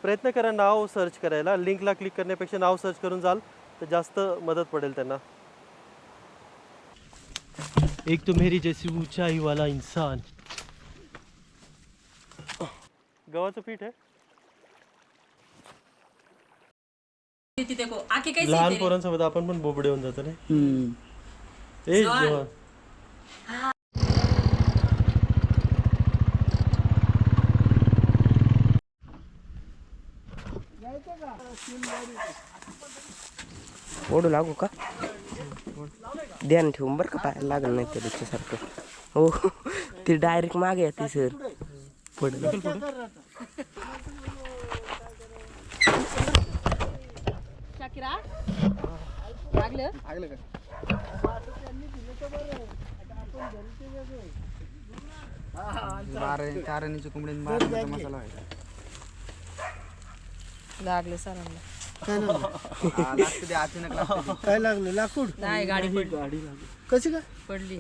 प्रयत्न करा नाव सर्च करायला, लिंकला क्लिक करण्यापेक्षा नाव सर्च करून जाल तर जास्त मदत पडेल त्यांना. एक तो मेरी जैसी ऊंचाई वाला इंसान. गव्हाचं पीठ आहे. लहान पोरांसोबत आपण पण बोबडे होऊन जातो ना. ए जवान ओढू लागू का? ध्यान ठेवून बरं का, पायाला लागलं नाही त्या दुसऱ्यासारखं. हो ते डायरेक्ट मागे येते सर. पडलं चारणीची कोंबडी मसाला लागले सरांना. काय लागलं? लाकूड नाही, गाडी कशी काय पडली.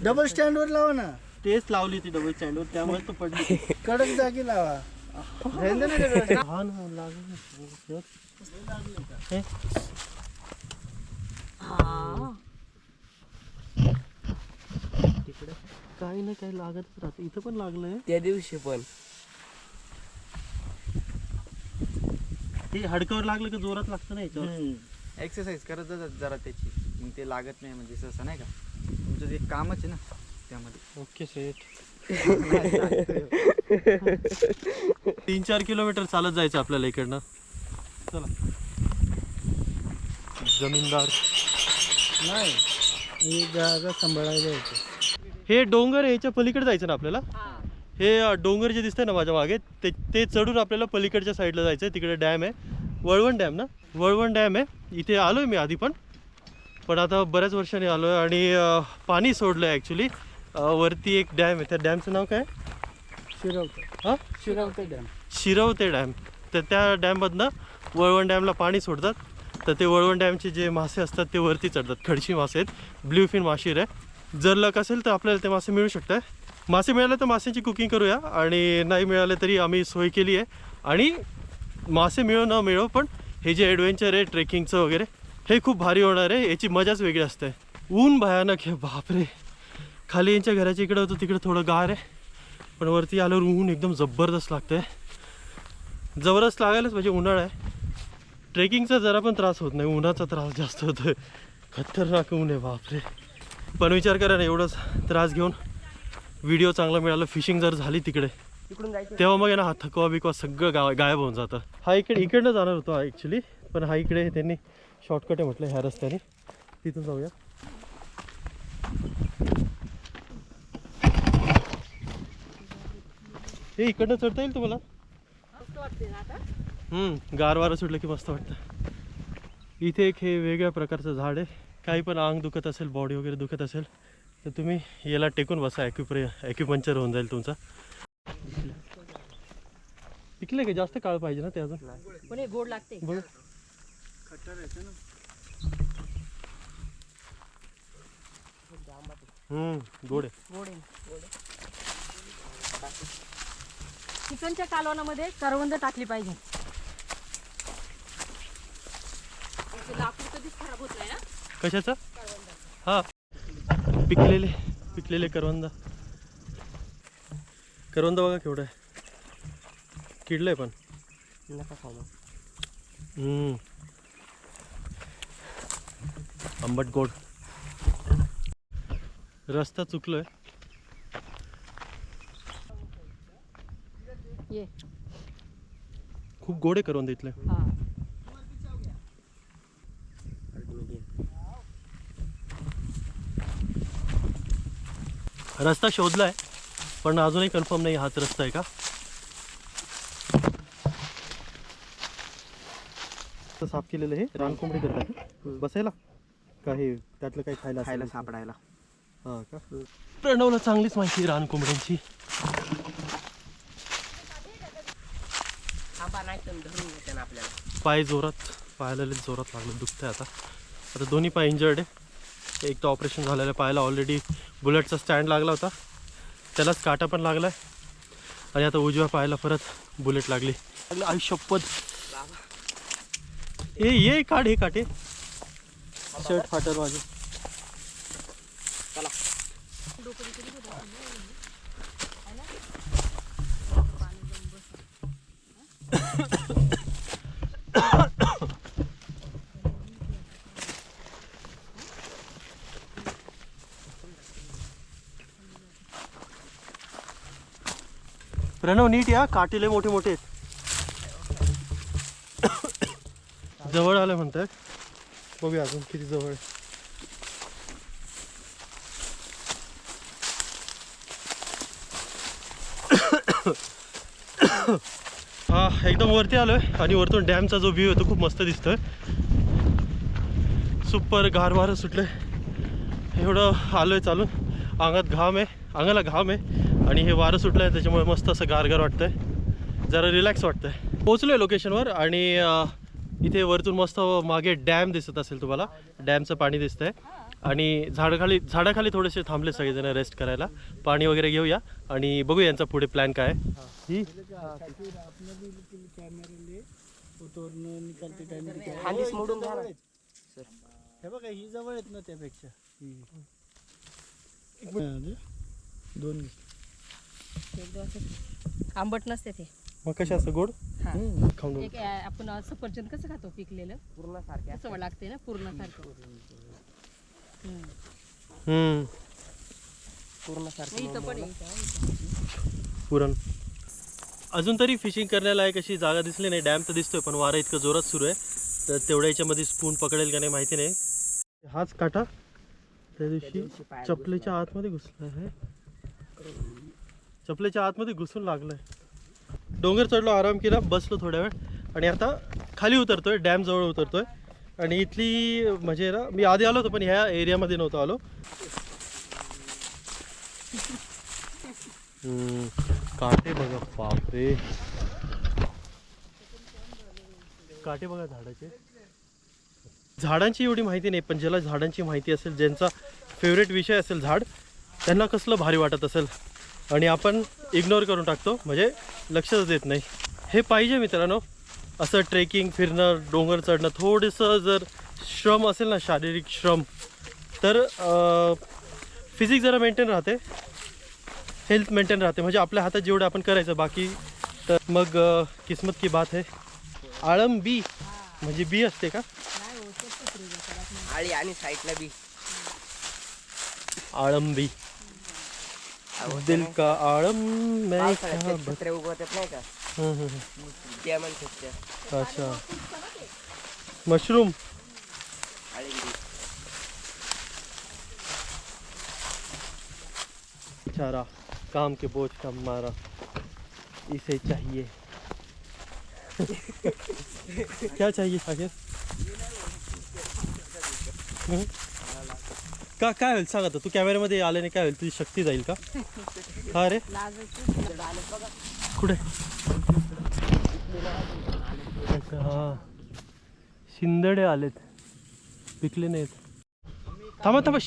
डबल स्टँड वर लावा ना. तेच लावली ती डबल स्टँडवर, त्यामुळे तो पडली. कडक जागी लावा. हा ना लागलं. तिकडे काही ना काही लागतच राहते. इथं पण लागलंय त्या दिवशी पण. ते हाडकावर लागलं की जोरात लागतं ना याच्यावर. एक्सरसाइज करत जातात जरा त्याची, मग ते लागत नाही. म्हणजे असं नाही का, तुमचं ते कामच आहे ना त्यामध्ये. Okay set. 3-4 किलोमीटर चालत जायचं आपल्याला इकडनं. चला. जमीनदार नाही, ही जागा सांभाळायला येते. हे डोंगर याच्या पलीकडे जायचं ना आपल्याला. हे डोंगर जे दिसतंय ना माझ्या मागे, ते चढून आपल्याला पलीकडच्या साईडला जायचं आहे. तिकडे डॅम आहे, वळवण डॅम ना. वळवण डॅम आहे. इथे आलोय मी आधी पण आता बऱ्याच वर्षांनी आलोय आणि पाणी सोडलं आहे ॲक्च्युली. वरती एक डॅम आहे, त्या डॅमचं नाव काय? शिरवते डॅम. शिरवते डॅम. तर त्या डॅममधनं वळवण डॅमला पाणी सोडतात. तर ते वळवण डॅमचे जे मासे असतात ते वरती चढतात. खडशी मासे आहेत, ब्ल्यूफिन माशीर आहे. जर लक असेल तर आपल्याला ते मासे मिळू शकतं. मासे मिळाले तर माशांची कुकिंग करूया, आणि नाही मिळाले तरी आम्ही सोय केली आहे. आणि मासे मिळो न मिळो, पण हे जे ॲडव्हेंचर आहे ट्रेकिंगचं वगैरे, हे खूप भारी होणार आहे. याची मजाच वेगळी असते. ऊन भयानक आहे, बापरे. खाली यांच्या घराच्या इकडे होतं, तिकडे थोडं गार आहे, पण वरती आल्यावर ऊन एकदम जबरदस्त लागतं आहे. जबरदस्त लागायलाच म्हणजे उन्हाळा आहे. ट्रेकिंगचा जरा पण त्रास होत नाही, उन्हाचा त्रास जास्त होतो आहे. खतरनाक ऊन आहे, बापरे. पण विचार करा ना, एवढंच त्रास घेऊन व्हिडिओ चांगला मिळाला, फिशिंग जर झाली तिकडे, तेव्हा मग ना हा थकवा बिकवा सगळं गायब होऊन जातं. हा इकडनं जाणार होतो ॲक्च्युली, पण हा इकडे त्यांनी शॉर्टकट आहे म्हटलं ह्या रस्त्याने. तिथून जाऊया. हे इकडनं चढता येईल तुम्हाला? गार वारं सुटलं की मस्त वाटतं. इथे एक हे वेगळ्या प्रकारचं झाड आहे. काही पण अंग दुखत असेल, बॉडी वगैरे दुखत असेल तर तुम्ही याला टेकून बसा. ॲक्युपंक्चर होऊन जाईल तुमचा. पिकले का? जास्त काळ पाहिजे ना ते अजून. पण गोड लागते. गोड आहे. चिकनच्या कालवणामध्ये करवंद टाकली पाहिजे. लाकूड कधीच खराब होत नाही ना. कशाचं? हा, पिकलेले करवंद. बघा केवढं आहे, किडलंय पण. नका खाऊ. आंबट गोड. रस्ता चुकलोय. ये खूप गोड आहे करवंद इथले. रस्ता शोधलाय, पण अजूनही कन्फर्म नाही हाच रस्ता आहे का. साफ केलेलं हे रानकोंबडी करतात बसायला. काही त्यातलं काही खायला सापडायला. हा का. प्रणवला चांगलीच माहिती रानकोंबड्यांची. पाय जोरात, पायाला जोरात लागलं, दुखतंय आता दोन्ही पाय इंजर्ड आहे. एक तर ऑपरेशन झालेलं पायाला, ऑलरेडी बुलेटचा स्टँड लागला होता, त्यालाच काटा पण लागला आहे, आणि आता उजव्या पायाला परत बुलेट लागली. आई शपथ. ये काढ हे काटे शर्ट फाटल माझे. प्रणव नीट या, काटेले मोठे मोठे आहेत. जवळ आलं म्हणतात. बघूया अजून किती जवळ आहे. हा एकदम वरती आलोय आणि वरतून डॅमचा जो व्ह्यू आहे तो खूप मस्त दिसतोय. सुपर गार वारं सुटलंय. एवढं आलोय चालून, अंगात घाम आहे, अंगाला घाम आहे आणि हे वारं सुटलं आहे त्याच्यामुळे मस्त असं गारगार वाटतंय, जरा रिलॅक्स वाटतंय. पोचलोय लोकेशनवर आणि इथे वरतून मस्त मागे डॅम दिसत असेल तुम्हाला. डॅमचं पाणी दिसतंय आणि झाडाखाली थोडेसे थांबले सगळेजण रेस्ट करायला. पाणी वगैरे घेऊया आणि बघूया यांचा पुढे प्लॅन काय आहे. ही खालीच मोडून द्या ना. हे बघा ही जवळ आहेत ना त्यापेक्षा. दोन आंबट नसते ते. मग कशा असं गोड हा. खाऊन एक आपण सफरचंद कसं खातो पिकलेलं पूर्ण सारखे तसं लागते ना पूर्ण सारखं. पूर्ण सारखे इथं पण आहे. पुरण. अजून तरी फिशिंग करण्याला एक अशी जागा दिसली नाही. डॅम तर दिसतोय पण वारा इतकं जोरात सुरू आहे तर तेवढ्या याच्यामध्ये स्पून पकडेल का नाही माहिती नाही. हाच काटा त्या दिवशी चपलेच्या आतमध्ये घुसला आहे. चपलेच्या आतमध्ये घुसून लागलाय. डोंगर चढलो, आराम केला, बसलो थोड्या वेळ आणि आता खाली उतरतोय, डॅम जवळ उतरतोय. आणि इथली म्हणजे ना मी आधी आलो होतो पण ह्या एरियामध्ये नव्हतो आलो. काटे बघा, बापरे काटे बघा झाडाचे. झाडांची एवढी माहिती नाही पण ज्याला झाडांची माहिती असेल, ज्यांचा फेवरेट विषय असेल झाड, त्यांना कसलं भारी वाटत असेल. आणि आपण इग्नोर करून टाकतो, म्हणजे लक्षच देत नाही. हे पाहिजे मित्रांनो, असं ट्रेकिंग, फिरणं, डोंगर चढणं, थोडंसं जर श्रम असेल ना, शारीरिक श्रम, तर फिजिक जरा मेंटेन राहते, हेल्थ मेंटेन राहते. म्हणजे आपल्या हातात जेवढं आपण करायचं, बाकी तर मग किस्मत की बात आहे. आळंबी म्हणजे बी असते का? आळी आणि साईडला बी आळंबी. दिल का आळम मैं छत्रे उगवतात नाही का, त्या म्हणतात. अच्छा, मशरूम. बेचारा काम के बोझ का मारा, इसे चाहिए. क्या चाहिए आगे? काय होईल सांग आता. तू कॅमेऱ्यामध्ये आल्याने काय होईल? तुझी शक्ती जाईल का? हा रे कुठे? अच्छा हा, शिंदडे आलेत, पिकले नाहीत. थांबा थांबा.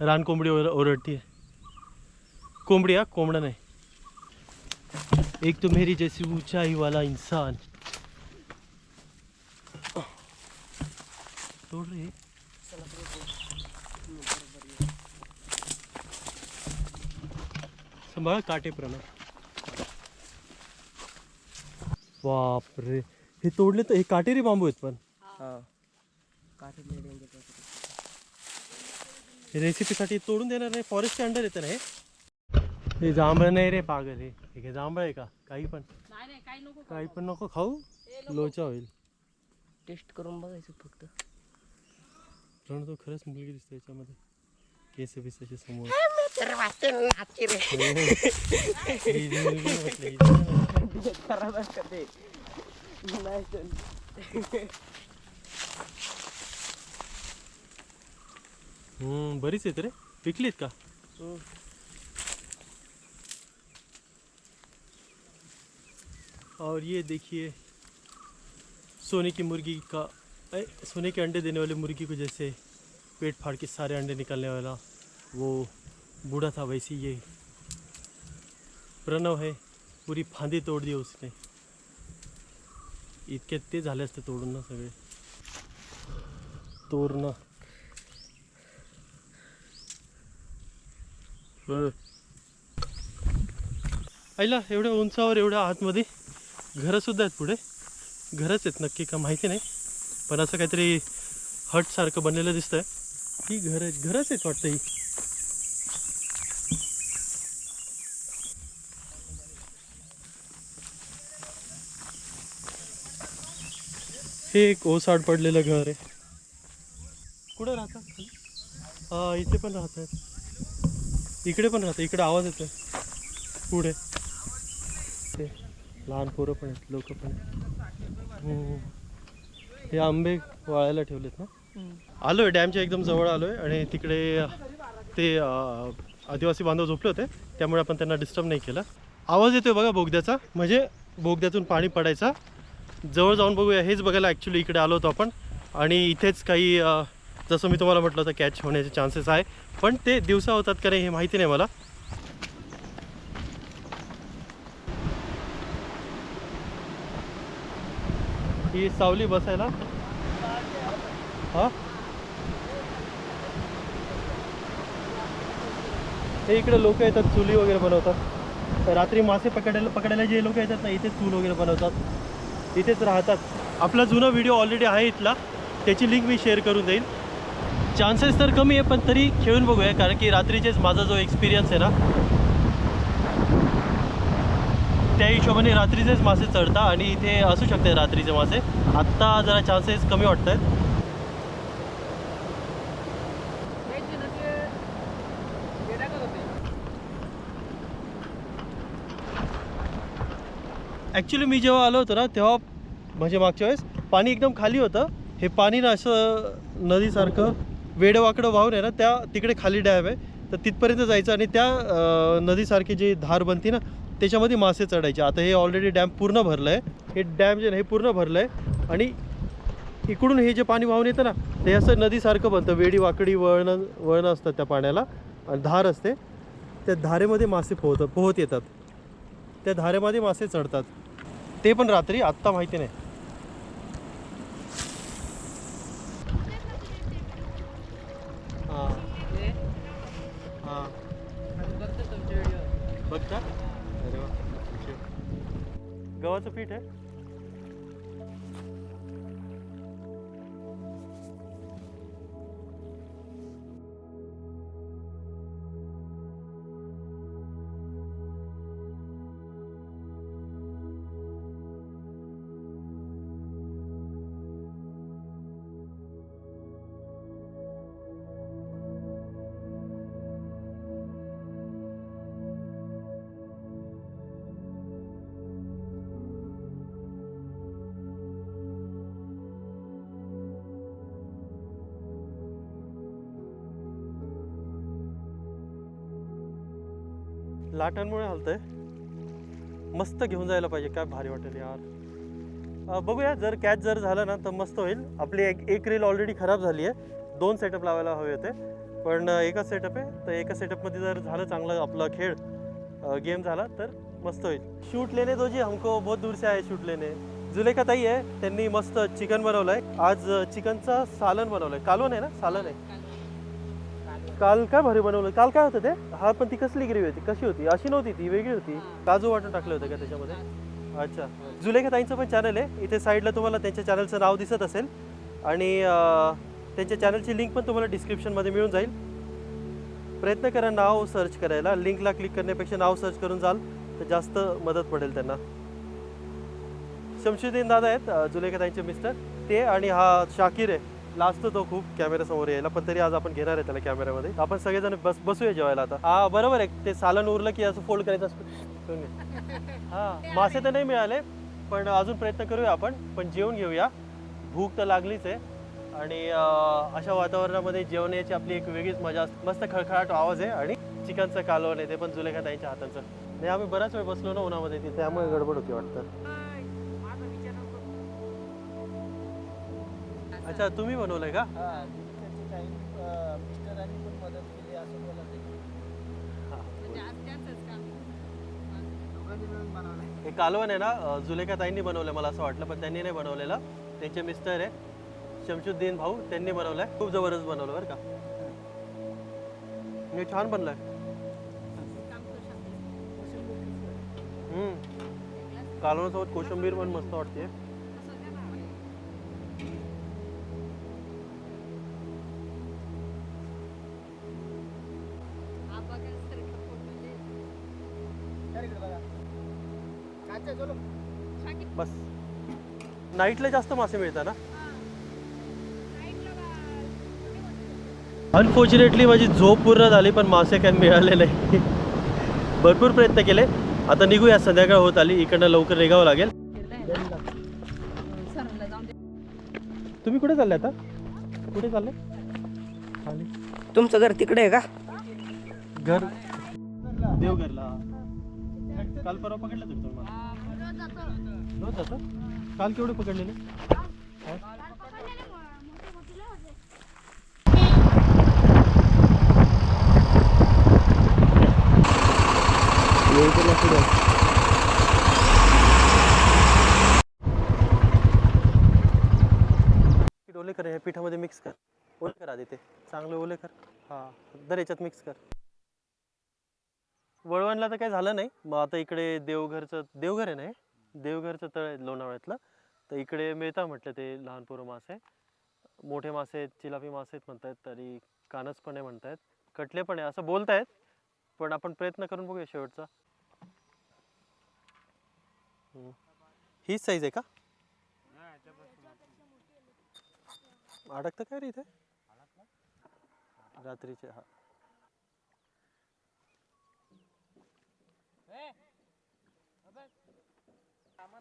रान कोंबडी ओरडतीये. कोंबडी हा, कोंबडा नाही. एक तो मेरी जैसी ऊंचाई वाला इंसान. सोड रे. सांभाळ काटे प्रणव. बापरे, हे तोडले तर हे काटेरी बांबू आहेत पण. रेसिपीसाठी तोडून देणार नाही, फॉरेस्टच्या अंडर येतं ना हे. जांभळं नाही रे पागल, हे जांभळं आहे का? काही पण काही पण नको खाऊ, लोचा होईल. टेस्ट करून बघायचं फक्त. पण तो खरंच मुलगी दिसते याच्यामध्ये, केस बिसाच्या समोर. बरीच आहेत रे. पिकलीत का? और ये देखिए सोने की मुर्गी का, सोने के अंडे देने वाली मुर्गी को जैसे पेट फाड़ के सारे अंडे निकालने वाला वो बूढ़ा था, वैसे ये प्रणव है, पुरी फांदी तोडली उसने. इतक्यात ते झाले असते तोडून ना सगळे तोरणं. आईला एवढ्या उंचावर एवढ्या आतमध्ये घरं सुद्धा आहेत. पुढे घरच आहेत नक्की का माहिती नाही, पण असं काहीतरी हट सारखं बनलेलं दिसतंय. ही घर आहेत, घरच आहेत वाटतं ही. हे एक ओसाड पडलेलं घर आहे. कुठं राहतात खाली? हा इथे पण राहत आहेत, इकडे पण राहतात. इकडे आवाज येतोय पुढे. ते लहान पोरं पण आहेत, लोक पण आहेत. हे आंबे वाळायला ठेवलेत ना. आलोय डॅमच्या एकदम जवळ आलोय आणि तिकडे ते आदिवासी बांधव झोपले होते, त्यामुळे आपण त्यांना डिस्टर्ब नाही केलं. आवाज येतोय बघा बोगद्याचा, म्हणजे बोगद्यातून पाणी पडायचा. जवळ जाऊन बघूया. हेच बघायला ॲक्च्युली इकडे आलो होतो आपण, आणि इथेच काही जसं मी तुम्हाला म्हटलं होतं कॅच होण्याचे चान्सेस आहे, पण ते दिवसा होतात का नाही हे माहिती नाही मला. ही सावली बसायला. हा हे इकडे लोक येतात, चुली वगैरे बनवतात. रात्री मासे पकडायला जे लोक येतात ना, इथेच चूल वगैरे बनवतात, इथेच राहतात. आपला जुना व्हिडिओ ऑलरेडी आहे इथला, त्याची लिंक मी शेअर करून देईन. चान्सेस तर कमी आहे, पण तरी खेळून बघूया, कारण की रात्रीचेच माझा जो एक्सपिरियन्स आहे ना, त्या हिशोबाने रात्रीचेच मासे चढता आणि इथे असू शकते रात्रीचे मासे. आत्ता जरा चान्सेस कमी वाटत आहेत. ॲक्च्युली मी जेव्हा आलो होतो ना, तेव्हा म्हणजे मागच्या वेळेस पाणी एकदम खाली होतं. हे पाणी ना असं नदीसारखं वेडवाकडं वाहून आहे ना, त्या तिकडे खाली डॅम आहे, तर तिथपर्यंत जायचं आणि त्या नदीसारखी जी धार बनती ना, त्याच्यामध्ये मासे चढायचे. आता हे ऑलरेडी डॅम पूर्ण भरलं आहे. हे डॅम जे हे पूर्ण भरलं आहे आणि इकडून हे जे पाणी वाहून येतं ना, ते असं नदीसारखं बनतं. वेडी वाकडी वळणं असतात त्या पाण्याला, आणि धार असते. त्या धारेमध्ये मासे पोहत येतात. त्या धारेमध्ये मासे चढतात, ते पण रात्री. आत्ता माहिती नाही. हां हां बघता. अरे वा, गव्हाचं पीठ आहे. लाटांमुळे हलतंय. मस्त घेऊन जायला पाहिजे, काय भारी वाटेल यार. बघूया, जर कॅच जर झालं ना तर मस्त होईल. आपली एक रील ऑलरेडी खराब झाली आहे. 2 सेटअप लावायला हवे होते, पण एकच सेटअप आहे. तर एका सेटअपमध्ये जर झालं चांगलं आपला खेळ गेम झाला तर मस्त होईल. शूट लेने दो जी हमको, बहुत दूर से आए शूट लेने. जुलेखा ताई आहे, त्यांनी मस्त चिकन बनवलं आहे आज. चिकनचं सालन बनवलं आहे. कालवण आहे ना, सालन आहे. काल काय भारी बनवलं. काल काय होतं ते? हा, पण ती कसली ग्रेव्ही होती? कशी होती? अशी नव्हती, ती वेगळी होती. काजू वाटून टाकले होते का त्याच्यामध्ये? अच्छा. जुलेखा ताईंचं पण चॅनल आहे. इथे साईडला तुम्हाला त्यांच्या चॅनलचं नाव दिसत असेल, आणि त्यांच्या चॅनलची लिंक पण तुम्हाला डिस्क्रिप्शनमध्ये मिळून जाईल. प्रयत्न करा नाव सर्च करायला. लिंकला क्लिक करण्यापेक्षा नाव सर्च करून जाल तर जास्त मदत पडेल त्यांना. शमशुद्दीन दादा आहेत जुलेखा ताईंचे मिस्टर, ते. आणि हा शाकीर आहे, लाजतो तो खूप कॅमेऱ्यासमोर यायला, पण तरी आज आपण घेणार आहे त्याला कॅमेऱ्यामध्ये. आपण सगळेजण बसूया जेवायला आता. हा बरोबर आहे. ते सालन उरलं की असं फोल्ड करायचं असतं. हां, मासे तर नाही मिळाले, पण अजून प्रयत्न करूया आपण. पण जेवून घेऊया, भूक तर लागलीच आहे. आणि अशा वातावरणामध्ये जेवण्याची आपली एक वेगळीच मजा असते. मस्त खळखळाट आवाज आहे आणि चिकनचं कालवण आहे, ते पण जुलेखा ताईंच्या हाताचं. नाही, आम्ही बराच वेळ बसलो ना उन्हामध्ये, तिथे त्यामुळे गडबड होती वाटतं. अच्छा, तुम्ही बनवलंय का? मिस्टरांनी पण मदत केली असं बोलत आहे. हे कालवण आहे ना जुलेखा ताईंनी बनवलं मला असं वाटलं, पण त्यांनी नाही बनवलेलं. त्यांचे मिस्टर आहे शमशुद्दीन भाऊ, त्यांनी बनवलंय. खूप जबरदस्त बनवलं बरं का. हे छान बनलंय. कालवणासोबत कोशिंबीर पण मस्त वाटते. बस नाईटला जास्त मासे मिळतात ना. अनफॉर्च्युनेटली माझी झोप पूर्ण झाली, पण मासे काय मिळाले नाही. भरपूर प्रयत्न केले. आता निघूया, संध्याकाळ होत आली. इकडनं लवकर निघावं लागेल. तुम्ही कुठे चालले आता? कुठे चालले? तुमचं घर तिकडे आहे का? घर देवघरला. काल परवा पकडलं तुम्ही मला? रोज जातं? काल केवढे पकडलेले? ओले कर, ह्या पिठामध्ये मिक्स कर. ओले कर आधी ते चांगले ओले कर. हां दर याच्यात मिक्स कर. वळवणला तर काही झालं नाही. मग आता इकडे देवघर आहे ना, देवघरचं तळ आहे लोणावळ्यातलं. तर इकडे मिळतात म्हटलं ते लहान पोरं मासे. मोठे मासे आहेत, चिलापी मासे आहेत म्हणतायत, तरी कानस पण आहे म्हणतायत, कटले पण आहे असं बोलतायत. पण आपण प्रयत्न करून बघूया शेवटचा. हीच साईज आहे का? अडकतं काय रे इथे रात्रीचे? हा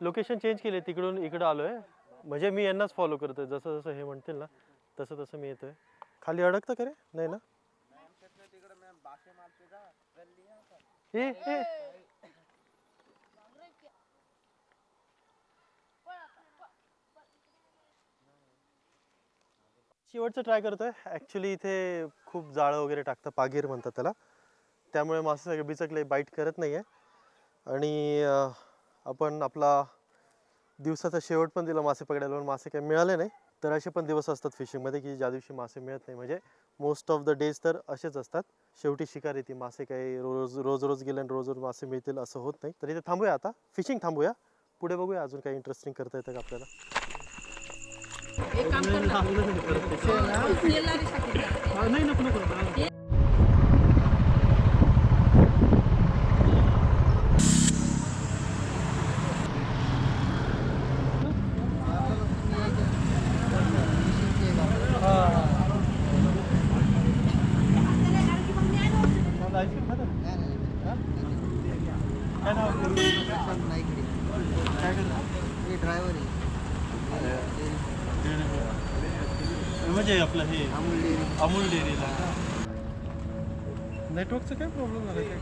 लोकेशन चेंज केले, तिकडून इकडं आलोय. म्हणजे मी यांनाच फॉलो करतोय, जसं जसं हे म्हणतील ना तसं तसं मी येतोय. खाली अडकतं का रे? नाही ना. हे हे शेवटचं ट्राय करतोय. ॲक्च्युली इथे खूप जाळं वगैरे टाकतं, पागीर म्हणतात त्याला. त्यामुळे मासे सगळे बिचकले, बाईट करत नाही आहे. आणि आपण आपला दिवसाचा शेवट पण दिला मासे पकडायला, पण मासे काही मिळाले नाही. तर असे पण दिवस असतात फिशिंगमध्ये की ज्या दिवशी मासे मिळत नाही. म्हणजे मोस्ट ऑफ द डेज तर असेच असतात. शेवटी शिकार येते. मासे काही रोज गेले आणि रोज मासे मिळतील असं होत नाही. तर इथे थांबूया, आता फिशिंग थांबूया. पुढे बघूया अजून काही इंटरेस्टिंग करता येतं का आपल्याला. नाही नको. म्हणजे आपलं हे अमूल डेअरीला नेटवर्कचा काय प्रॉब्लेम झाला काय?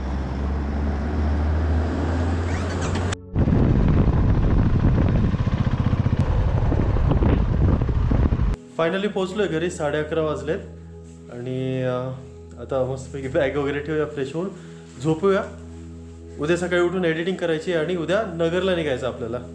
फायनली पोहोचलोय घरी. 11:30 वाजलेत आणि आता मस्तपैकी बॅग वगैरे ठेवूया, फ्रेश होऊन झोपूया. उद्या सकाळी उठून एडिटिंग करायची आणि उद्या नगरला निघायचं आपल्याला.